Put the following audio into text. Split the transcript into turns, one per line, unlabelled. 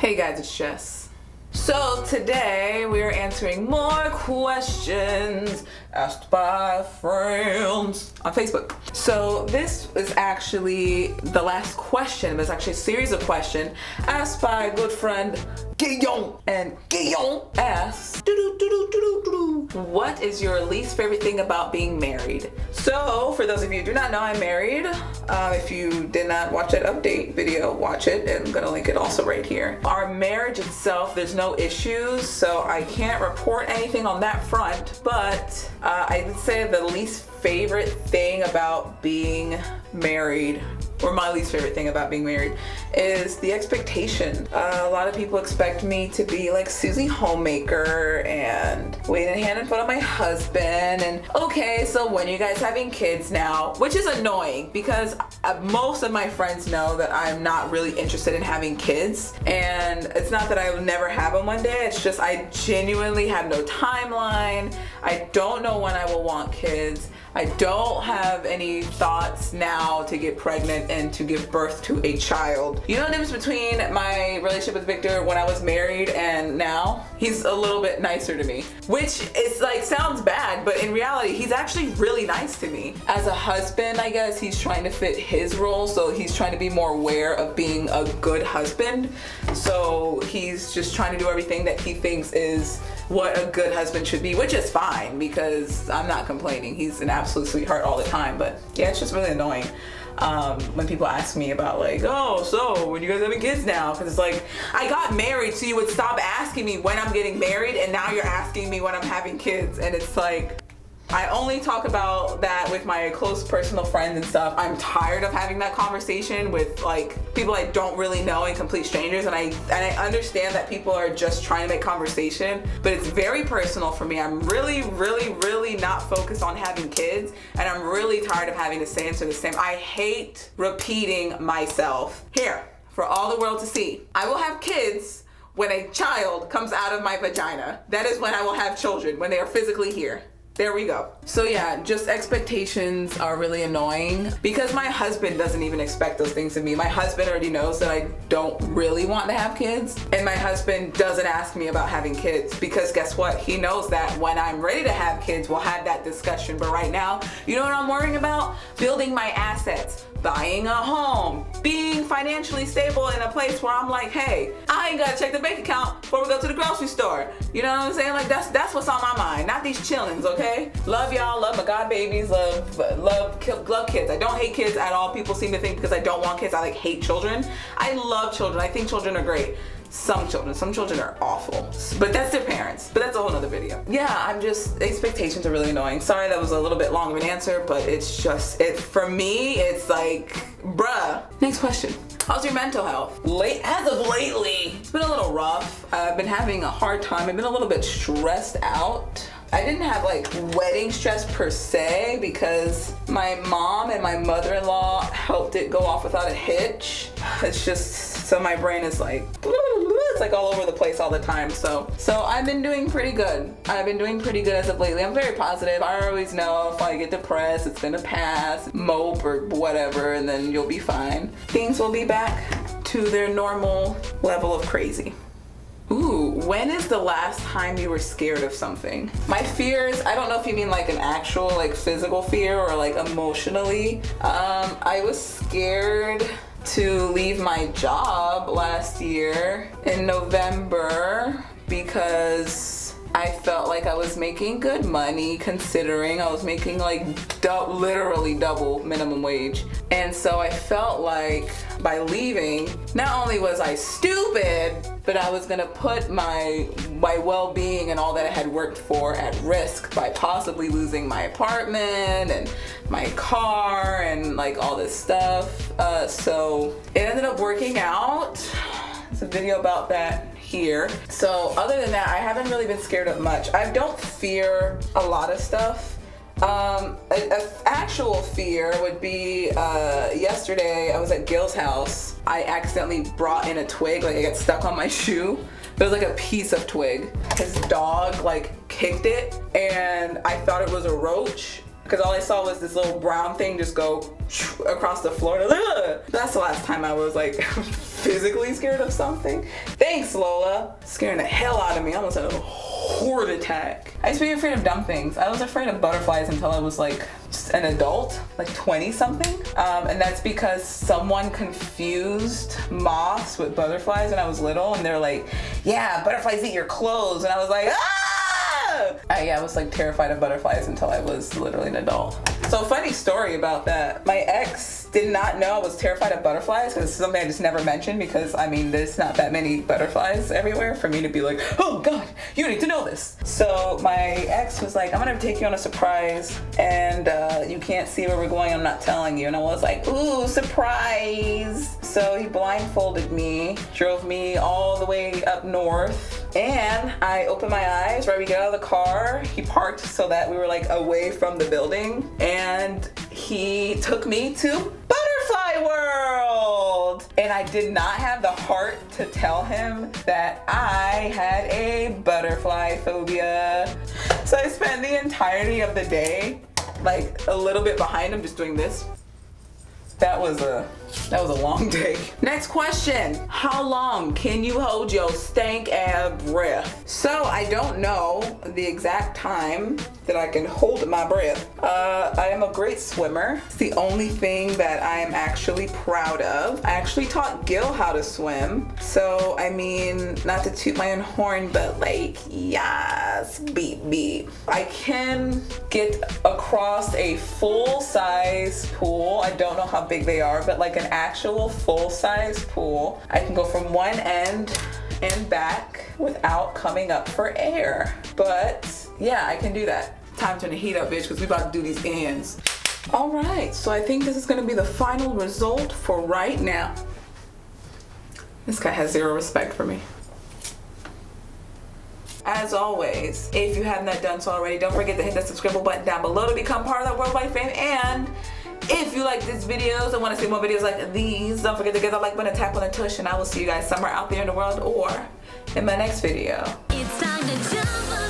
Hey guys, it's Jess. So today we're answering more questions asked by friends on Facebook. So this is actually the last question. There's actually a series of questions asked by a good friend Guillaume. And Guillaume asks, what is your least favorite thing about being married? So for those of you who do not know, I'm married. If you did not watch that update video, watch it. And I'm gonna link it also right here. Our marriage itself, there's no issues, so I can't report anything on that front, but I would say the least favorite thing about being married, or my least favorite thing about being married, is the expectation. A lot of people expect me to be like Susie Homemaker and waiting hand and foot on my husband, and okay, so when are you guys having kids now? Which is annoying because most of my friends know that I'm not really interested in having kids, and it's not that I will never have them one day, it's just I genuinely have no timeline. I don't know when I will want kids. I don't have any thoughts now to get pregnant and to give birth to a child. You know the difference between my relationship with Victor when I was married and now? He's a little bit nicer to me, which is like sounds bad, but in reality he's actually really nice to me. As a husband, I guess he's trying to fit his role, so he's trying to be more aware of being a good husband. So he's just trying to do everything that he thinks is what a good husband should be, which is fine because I'm not complaining. He's an absolute sweetheart all the time, but yeah, it's just really annoying when people ask me about like, oh, so when you guys having kids now? Because it's like, I got married so you would stop asking me when I'm getting married, and now you're asking me when I'm having kids, and it's like, I only talk about that with my close personal friends and stuff. I'm tired of having that conversation with like people I don't really know and complete strangers, and I understand that people are just trying to make conversation, but it's very personal for me. I'm really not focused on having kids, and I'm really tired of having to answer the same. I hate repeating myself. Here, for all the world to see, I will have kids when a child comes out of my vagina. That is when I will have children, when they are physically here. There we go. So yeah, just expectations are really annoying because my husband doesn't even expect those things of me. My husband already knows that I don't really want to have kids, and my husband doesn't ask me about having kids because guess what? He knows that when I'm ready to have kids, we'll have that discussion. But right now, you know what I'm worrying about? Building my assets, buying a home, being financially stable in a place where I'm like, hey, I ain't gotta check the bank account before we go to the grocery store. You know what I'm saying? Like that's what's on my mind, not these chillings, okay? Love y'all, love my god babies, love kids. I don't hate kids at all. People seem to think because I don't want kids, I like hate children. I love children. I think children are great. Some children are awful, but that's their parents, but that's a whole nother video. Yeah, expectations are really annoying. Sorry that was a little bit long of an answer, but it's just, for me, it's like, bruh. Next question. How's your mental health? As of lately, it's been a little rough. I've been having a hard time. I've been a little bit stressed out. I didn't have like wedding stress per se because my mom and my mother-in-law helped it go off without a hitch. It's just, so my brain is like, it's like all over the place all the time. So I've been doing pretty good. I've been doing pretty good as of lately. I'm very positive. I always know if I get depressed, it's gonna pass, mope or whatever, and then you'll be fine. Things will be back to their normal level of crazy. Ooh, when is the last time you were scared of something? My fears, I don't know if you mean like an actual like physical fear or like emotionally. I was scared to leave my job last year in November because I felt like I was making good money considering I was making like literally double minimum wage. And so I felt like by leaving, not only was I stupid, but I was gonna put my well-being and all that I had worked for at risk by possibly losing my apartment and my car and like all this stuff. So it ended up working out. There's a video about that here. So other than that, I haven't really been scared of much. I don't fear a lot of stuff. An actual fear would be yesterday I was at Gil's house. I accidentally brought in a twig, like I got stuck on my shoe. It was like a piece of twig. His dog like kicked it and I thought it was a roach. because all I saw was this little brown thing just go across the floor. Ugh. That's the last time I was like physically scared of something. Thanks, Lola. Scaring the hell out of me. I almost had a heart attack. I used to be afraid of dumb things. I was afraid of butterflies until I was like an adult, like 20 something. And that's because someone confused moths with butterflies when I was little, and they're like, yeah, butterflies eat your clothes. And I was like, ah! I was like terrified of butterflies until I was literally an adult. So funny story about that. My ex did not know I was terrified of butterflies, because it's something I just never mentioned, because I mean there's not that many butterflies everywhere for me to be like, oh god, you need to know this. So my ex was like, I'm gonna take you on a surprise, and you can't see where we're going, I'm not telling you. And I was like, ooh, surprise. So he blindfolded me, drove me all the way up north, and I opened my eyes right when we get out of the car. He parked so that we were like away from the building, and he took me to Butterfly World. And I did not have the heart to tell him that I had a butterfly phobia. So I spent the entirety of the day like a little bit behind him, just doing this. That was a long day. Next question. How long can you hold your stank ass breath? So I don't know the exact time that I can hold my breath. I am a great swimmer. It's the only thing that I am actually proud of. I actually taught Gil how to swim. So I mean, not to toot my own horn, but like, yes, beep beep. I can get across a full-size pool. I don't know how big they are, but like an actual full-size pool. I can go from one end and back without coming up for air. But yeah, I can do that. Time to turn the heat up, bitch, because we about to do these ends. All right, so I think this is gonna be the final result for right now. This guy has zero respect for me. As always, if you have not done so already, don't forget to hit that subscribe button down below to become part of that worldwide fame. And if you like these videos and want to see more videos like these, don't forget to give that like button, tap on the tush, and I will see you guys somewhere out there in the world or in my next video.
It's time to jump.